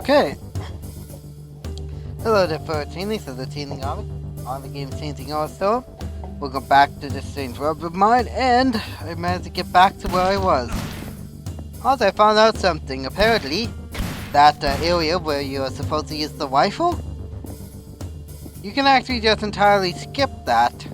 Okay. Hello there, Teenies. This is the Teening on the game Changing also. Welcome back to this strange world of mine, and I managed to get back to where I was. Also, I found out something. Apparently, that area where you're supposed to use the rifle, you can actually just entirely skip that.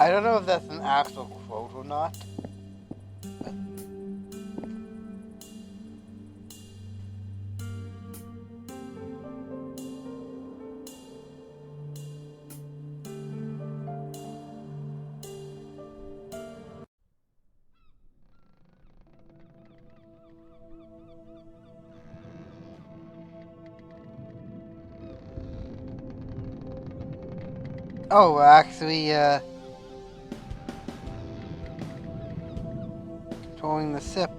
I don't know if that's an actual quote or not. Oh, we're actually, controlling the sip.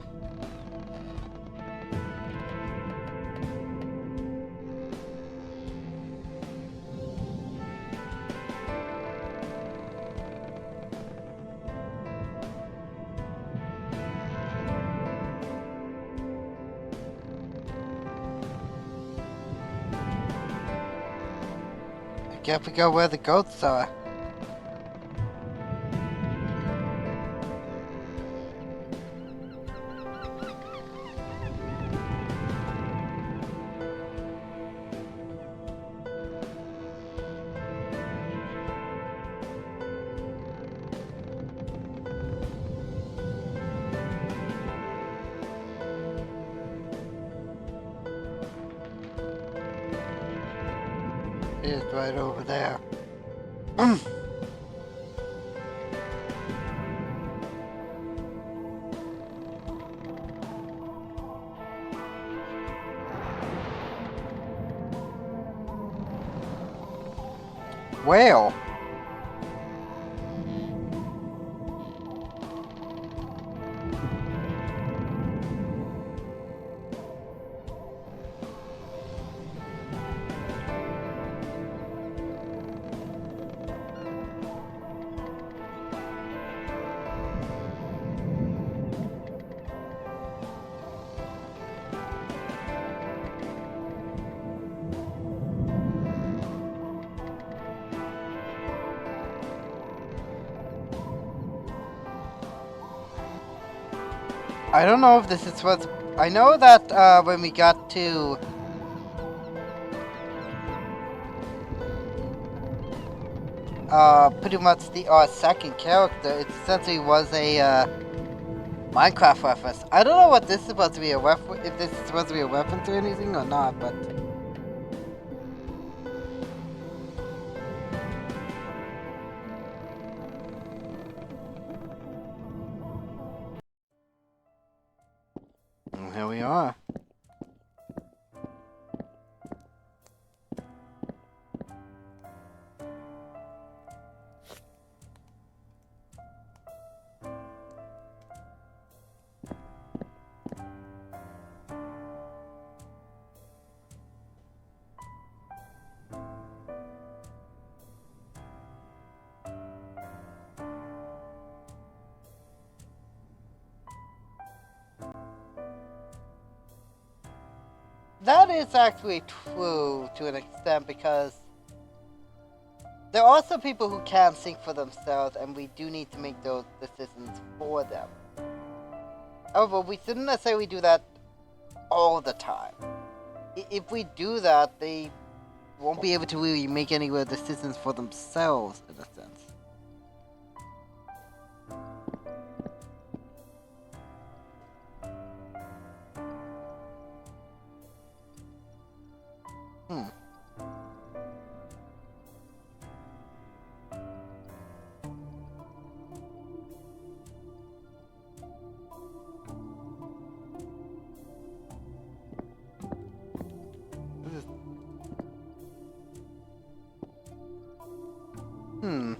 I guess we go where the goats are. It is right over there. Whale. I don't know if this is what... I know that when we got to... pretty much the second character, it essentially was a Minecraft reference. I don't know what this is supposed to be a reference, if this is supposed to be a reference or anything or not, but... And here we are. That is actually true to an extent because there are also people who can't think for themselves, and we do need to make those decisions for them. However, we shouldn't necessarily do that all the time. If we do that, they won't be able to really make any real decisions for themselves, in a sense. Hmm. Hmm.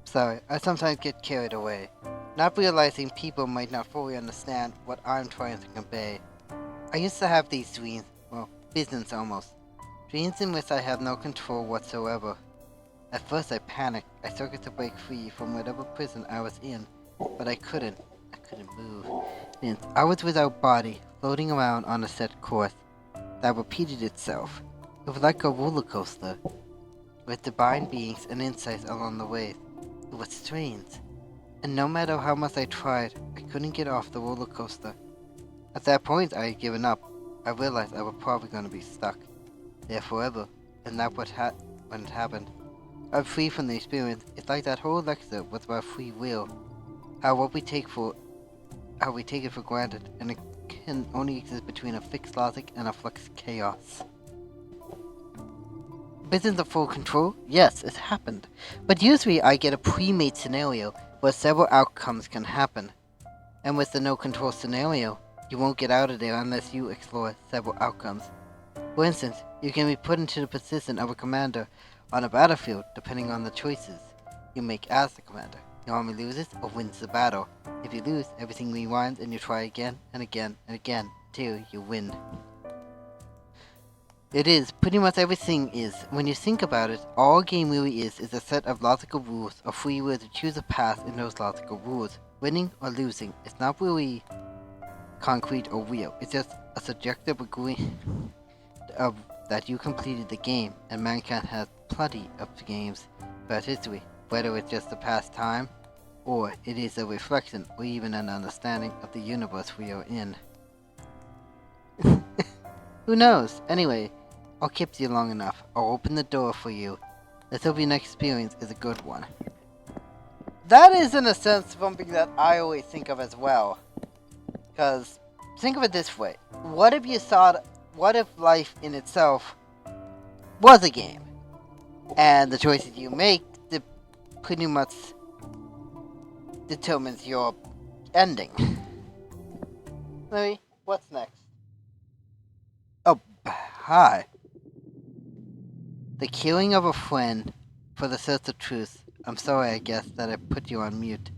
Sorry, I sometimes get carried away, not realizing people might not fully understand what I'm trying to convey. I used to have these dreams, well, visions almost. Dreams in which I have no control whatsoever. At first I panicked. I struggled to break free from whatever prison I was in, but I couldn't. I couldn't move. Since I was without body, floating around on a set course that repeated itself. It was like a roller coaster, with divine beings and insights along the way. It was strange, and no matter how much I tried, I couldn't get off the roller coaster. At that point, I had given up. I realized I was probably going to be stuck there forever, and that's when it happened. I'm free from the experience. It's like that whole lecture was about free will, how we take it for granted, and it can only exist between a fixed logic and a flux chaos. Visions of full control? Yes, it happened. But usually I get a pre-made scenario where several outcomes can happen. And with the no control scenario, you won't get out of there unless you explore several outcomes. For instance, you can be put into the position of a commander on a battlefield depending on the choices you make as the commander. Your army loses or wins the battle. If you lose, everything rewinds and you try again and again and again till you win. It is. Pretty much everything is. When you think about it, all a game really is a set of logical rules, a free will to choose a path in those logical rules. Winning or losing is not really concrete or real. It's just a subjective agreement of that you completed the game, and mankind has plenty of games throughout history, whether it's just a past time, or it is a reflection or even an understanding of the universe we are in. Who knows? Anyway, I'll keep you long enough. I'll open the door for you. Let's hope your next experience is a good one. That is, in a sense, something that I always think of as well. Because, think of it this way. What if life in itself was a game? And the choices you make pretty much determines your ending. Louis, what's next? Oh, hi. The killing of a friend for the search of truth. I'm sorry, I guess, that I put you on mute.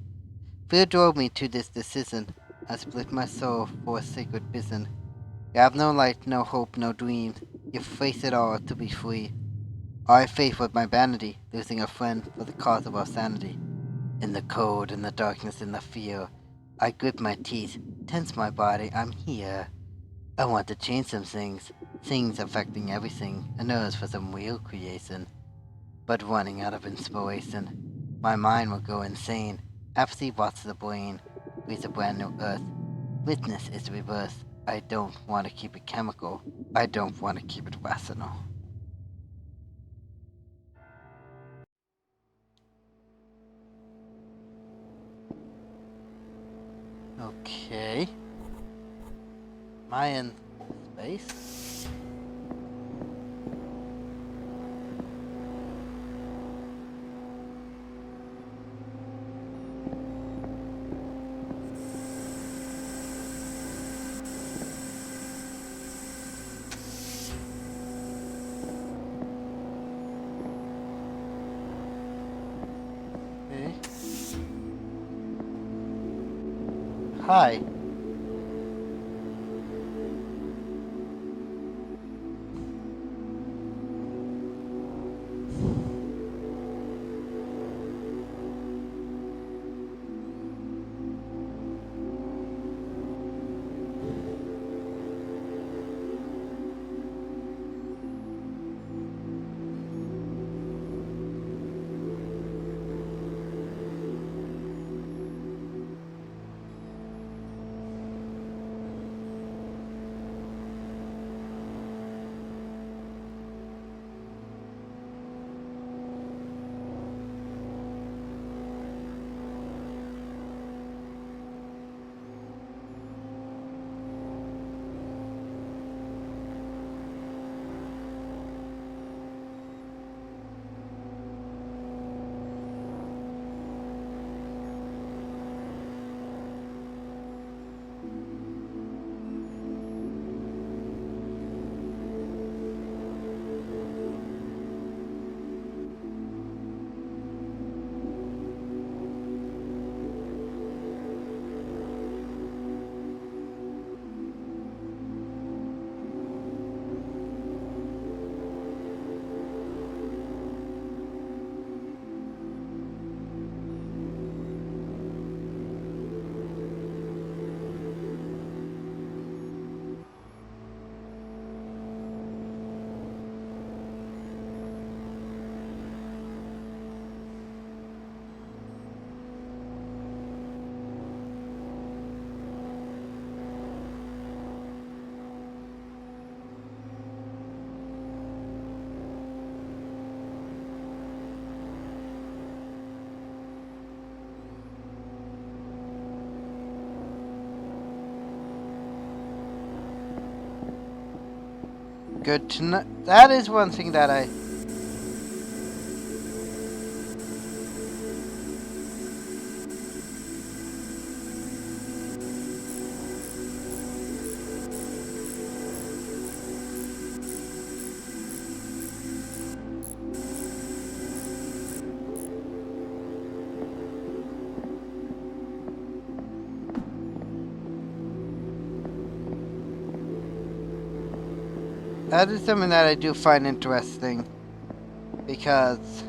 Fear drove me to this decision. I split my soul for a sacred vision. You have no light, no hope, no dreams. You face it all to be free. All I faced was my vanity, losing a friend for the cause of our sanity. In the cold, in the darkness, in the fear, I grip my teeth, tense my body, I'm here. I want to change some things affecting everything, a nurse for some real creation, but running out of inspiration. My mind will go insane. Apathy rots the brain. Breathe a brand new earth. Witness is rebirth. I don't want to keep it chemical. I don't want to keep it rational. Okay. Am I in space? Okay. Hi. Good to know. That is one thing that I... That is something that I do find interesting. Because...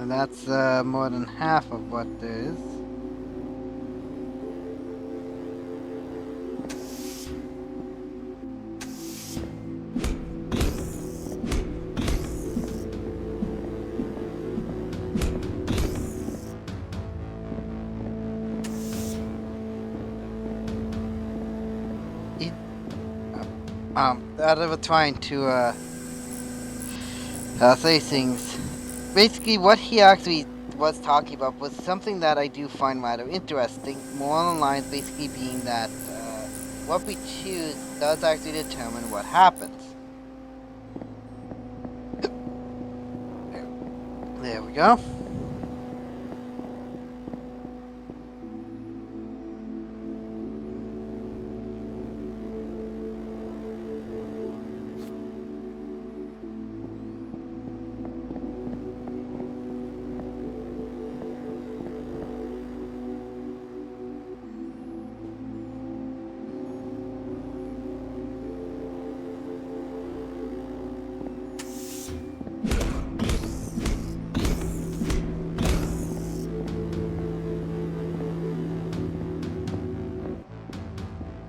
And that's more than half of what there is. That I was trying to say things. Basically, what he actually was talking about was something that I do find rather interesting. More on the lines basically being that what we choose does actually determine what happens. There we go.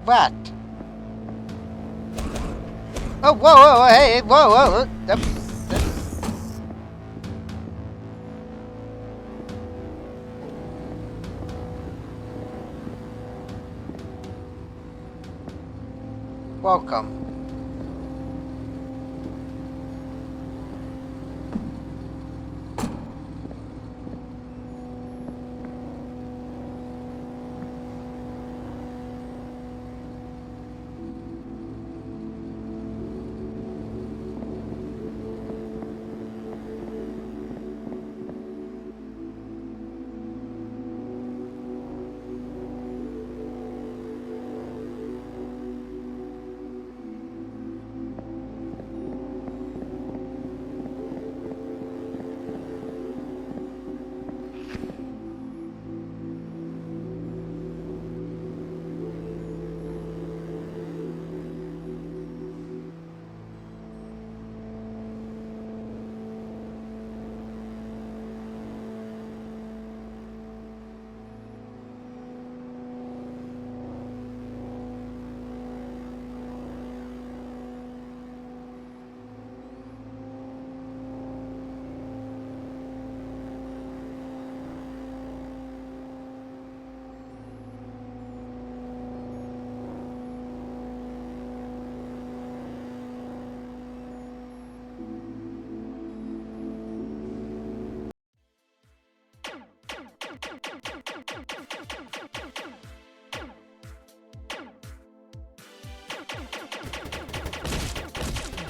What? Oh, whoa, hey, whoa. Welcome.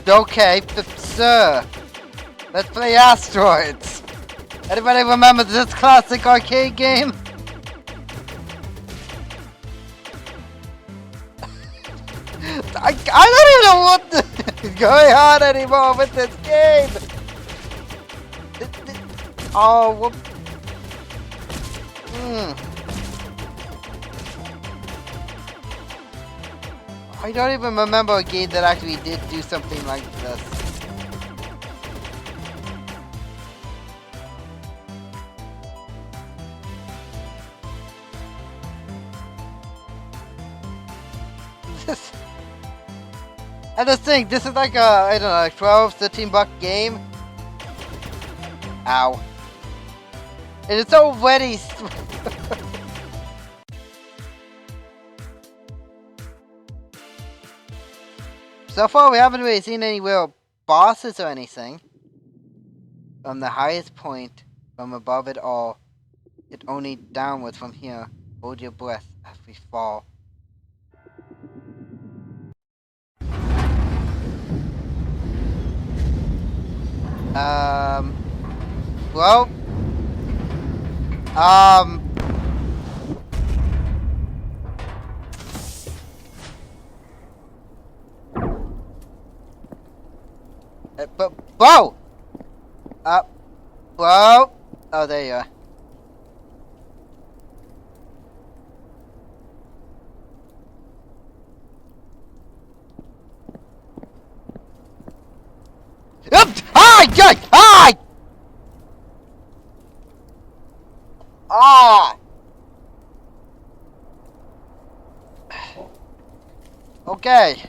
Okay, sir. Let's play Asteroids. Anybody remember this classic arcade game? I don't even know what is going on anymore with this game. Oh, whoop. I don't even remember a game that actually did do something like this. And the thing, this is like a, I don't know, like 12, 13 buck game. Ow. And it's already... So far, we haven't really seen any real bosses or anything. From the highest point, from above it all, it only downwards from here. Hold your breath as we fall. Well... But, whoa! Whoa! Oh, there you are. Hi! Hi! Okay.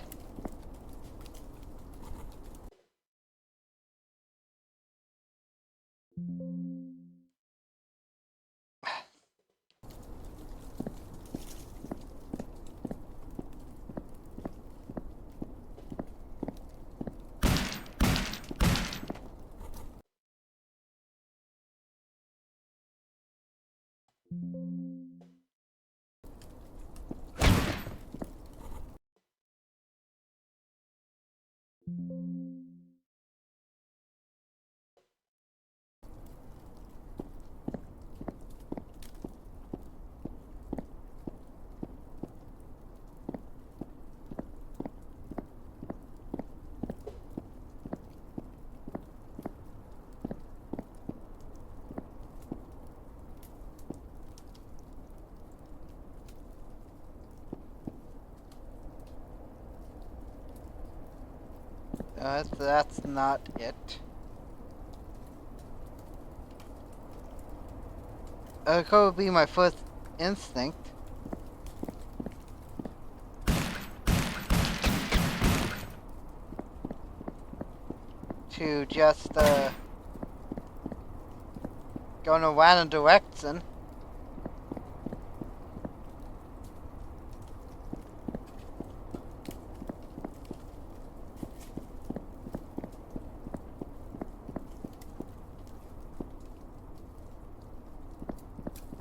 That's not it. It would be my first instinct. To just, go in a random direction.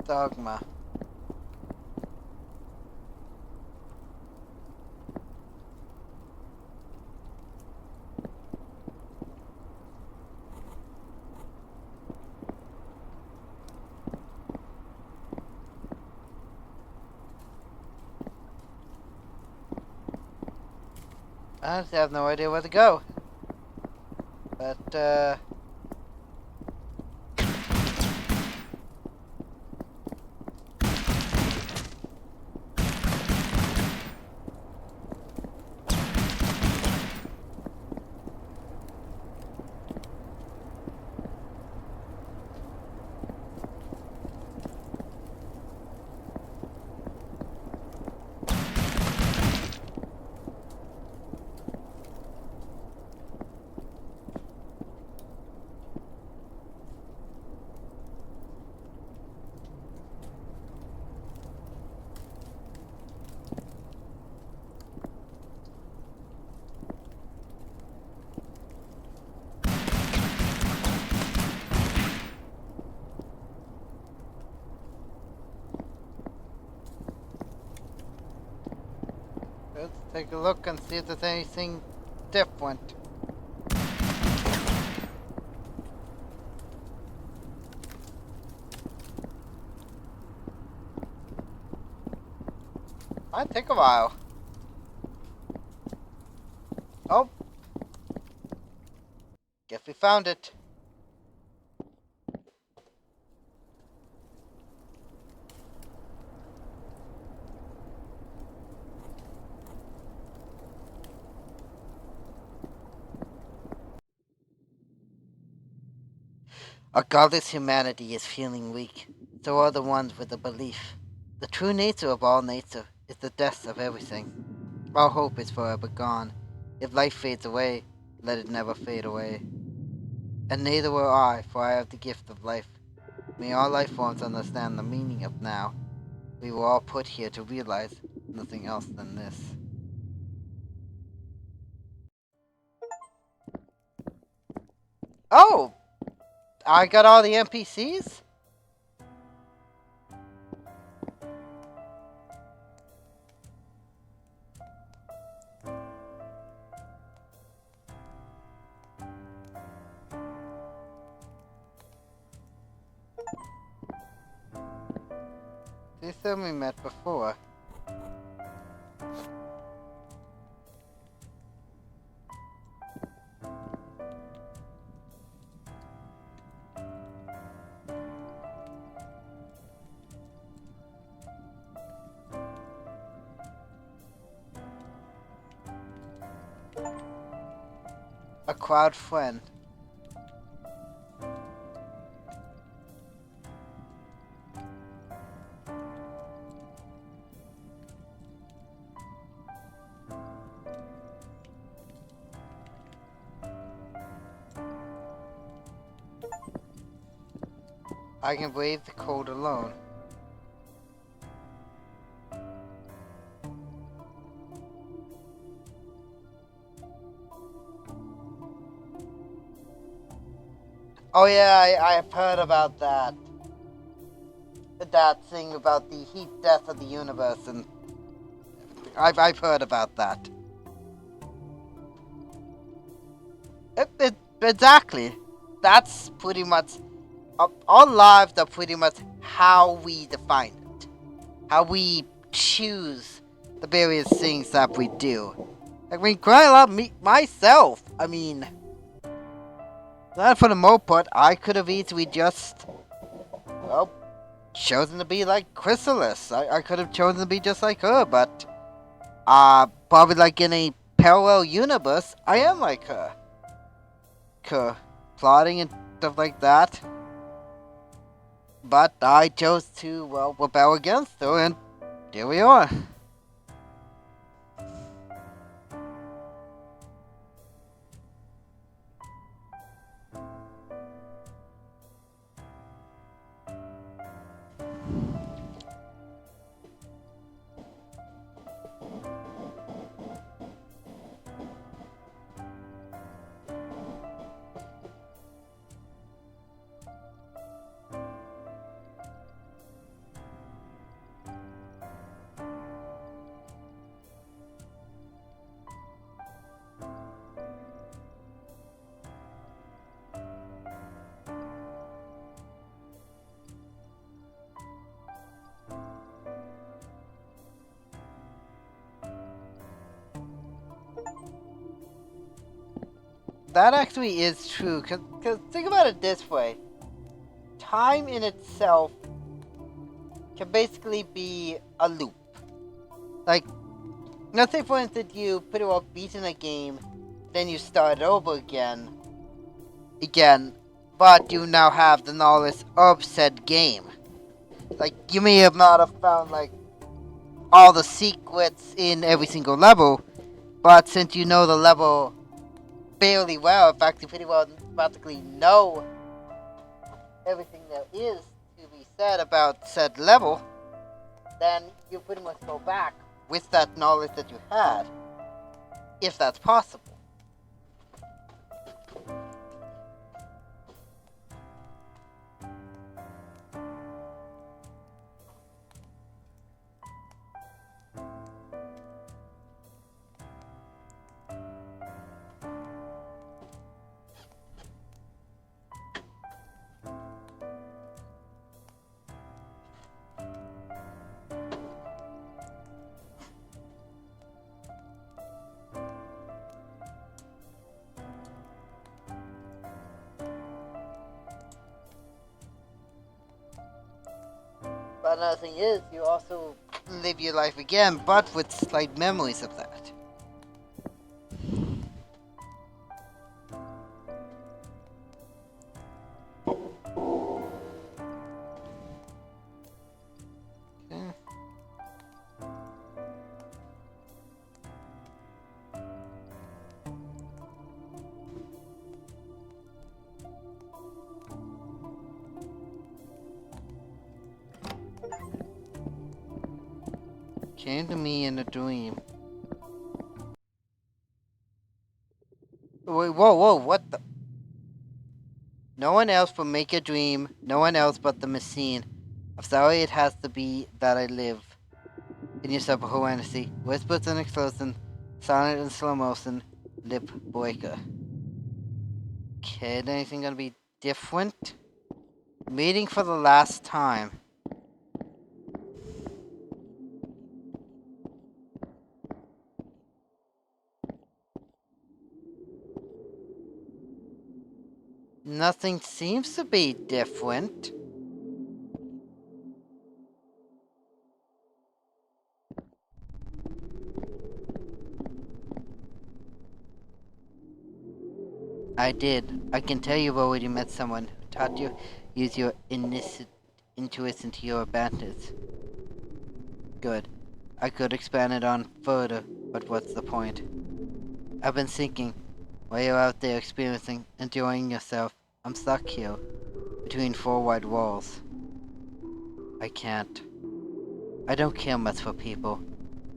Dogma. I honestly have no idea where to go. But, let's take a look and see if there's anything different. Might take a while. Oh. Guess we found it. Our godless humanity is feeling weak. So are the ones with the belief. The true nature of all nature is the death of everything. All hope is forever gone. If life fades away, let it never fade away. And neither will I, for I have the gift of life. May all life forms understand the meaning of now. We were all put here to realize nothing else than this. Oh! I got all the NPCs? These some we met before. A crowd friend. I can brave the cold alone. Oh yeah, I've heard about that. That thing about the heat death of the universe, and I've heard about that. Exactly. That's pretty much our lives are pretty much how we define it, how we choose the various things that we do. I mean, growing up, myself. I mean, not for the most part, I could have easily just, well, chosen to be like Chrysalis. I could have chosen to be just like her, but probably like in a parallel universe, I am like her. Plotting and stuff like that. But I chose to, well, rebel against her, and here we are. That actually is true, because think about it this way. Time in itself can basically be a loop. Like, let's say for instance you pretty well beaten a game, then you start over again, but you now have the knowledge of said game. Like, you may have not have found, like, all the secrets in every single level, but since you know the level fairly well, in fact, you pretty well practically know everything there is to be said about said level, then you pretty much go back with that knowledge that you had, if that's possible. But another thing is, you also live your life again, but with slight memories of that. Okay. Came to me in a dream. Wait, whoa, what the? No one else but make a dream, no one else but the machine. I'm sorry it has to be that I live. In your subwhole fantasy, whispers and explosions, silent and slow motion, lip breaker. Okay, anything gonna be different? Meeting for the last time. Nothing seems to be different. I did. I can tell you've already met someone who taught you use your intuition to your advantage. Good. I could expand it on further, but what's the point? I've been thinking, while you're out there experiencing, enjoying yourself, I'm stuck here. between four white walls. I can't. I don't care much for people.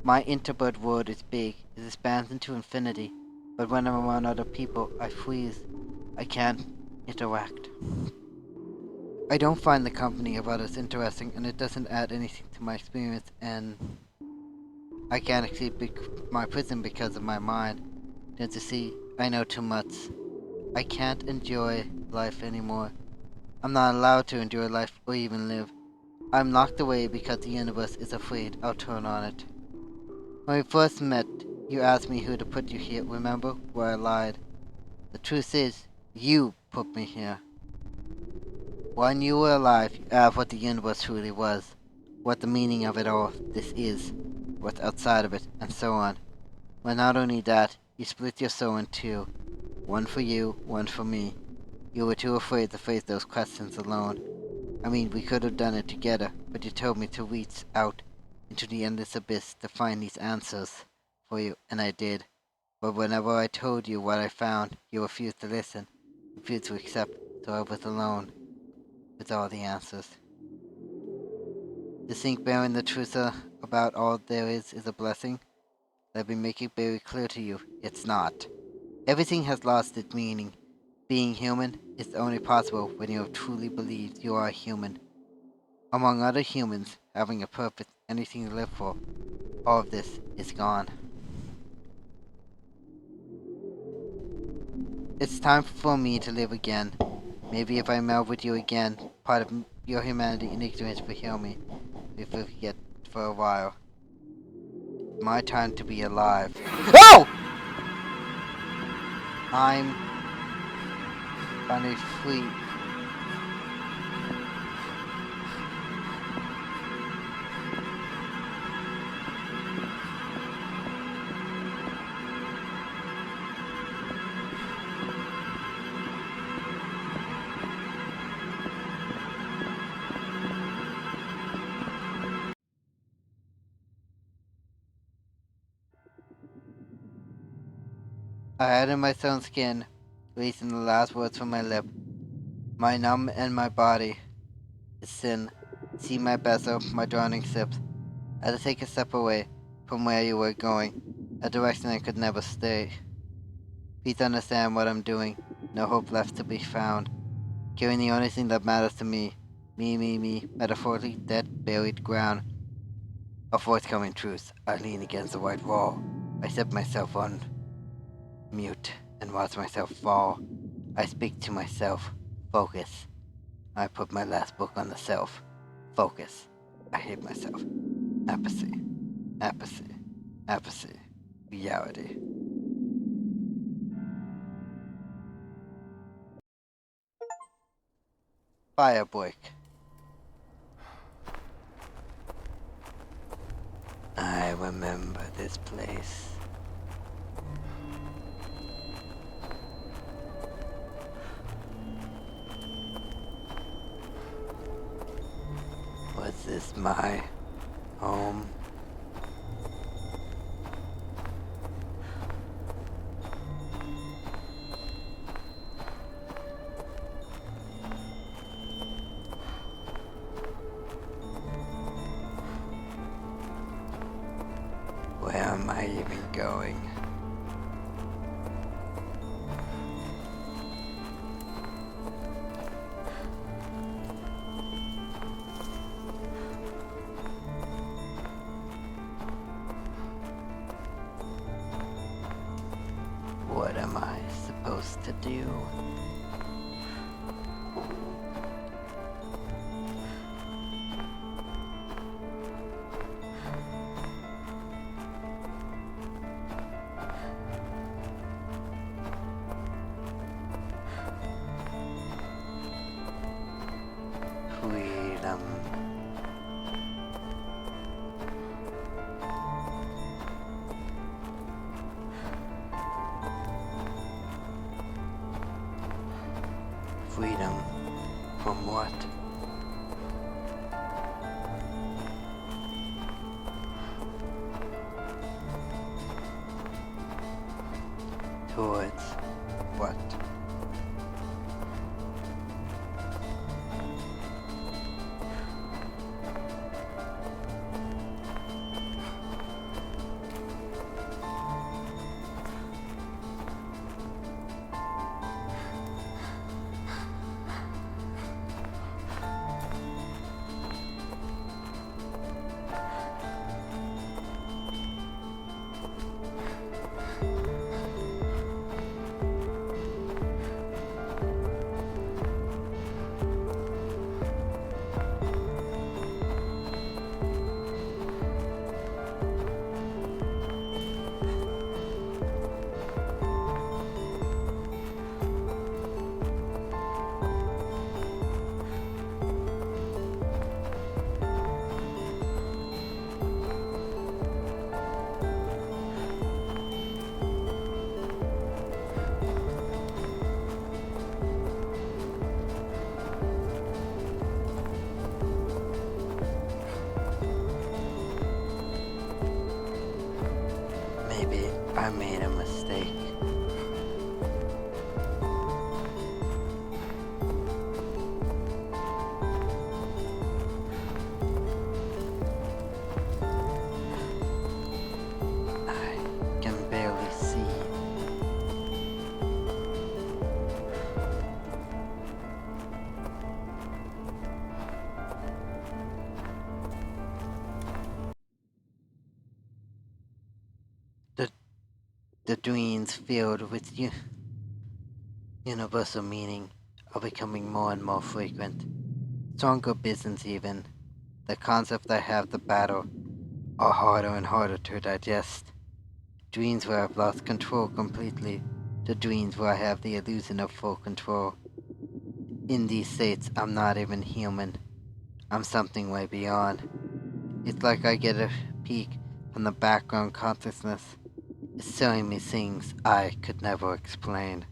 My interbird world is big, it expands into infinity, but when I'm around other people, I freeze. I can't interact. I don't find the company of others interesting, and it doesn't add anything to my experience, and I can't escape my prison because of my mind. Don't you see, I know too much. I can't enjoy life anymore. I'm not allowed to enjoy life or even live. I'm locked away because the universe is afraid I'll turn on it. When we first met, you asked me who to put you here, remember? Where I lied. The truth is, you put me here. When you were alive, you asked what the universe truly was, what the meaning of it all this is, what's outside of it, and so on. Well, not only that, you split your soul in two. One for you, one for me. You were too afraid to face those questions alone. I mean, we could have done it together, but you told me to reach out into the endless abyss to find these answers for you, and I did. But whenever I told you what I found, you refused to listen, refused to accept, so I was alone with all the answers. To think bearing the truth about all there is a blessing? Let me make it very clear to you, it's not. Everything has lost its meaning. Being human is only possible when you have truly believed you are a human. Among other humans, having a purpose, anything to live for, all of this is gone. It's time for me to live again. Maybe if I meld with you again, part of your humanity and ignorance will heal me. If we forget for a while. It's my time to be alive. Oh! I'm finally free. I had in my own skin, releasing the last words from my lip. My numb and my body is sin. See my bezel, my drowning sips. I had to take a step away from where you were going, a direction I could never stay. Please understand what I'm doing. No hope left to be found. Killing the only thing that matters to me. Me, metaphorically dead, buried ground. A forthcoming truth. I lean against the white wall. I set myself on mute and watch myself fall. I speak to myself. Focus. I put my last book on the shelf. Focus. I hate myself. Apathy. Apathy. Apathy. Reality. Firebreak. I remember this place. Was this my home? Where am I even going? What am I supposed to do? Freedom. Freedom from what? Towards what? Maybe I made a mistake. I can barely see. The dreams filled with universal meaning are becoming more and more frequent. Stronger visions even. The concept I have the battle are harder and harder to digest. Dreams where I've lost control completely, to dreams where I have the illusion of full control. In these states, I'm not even human. I'm something way beyond. It's like I get a peek from the background consciousness. It's showing me things I could never explain.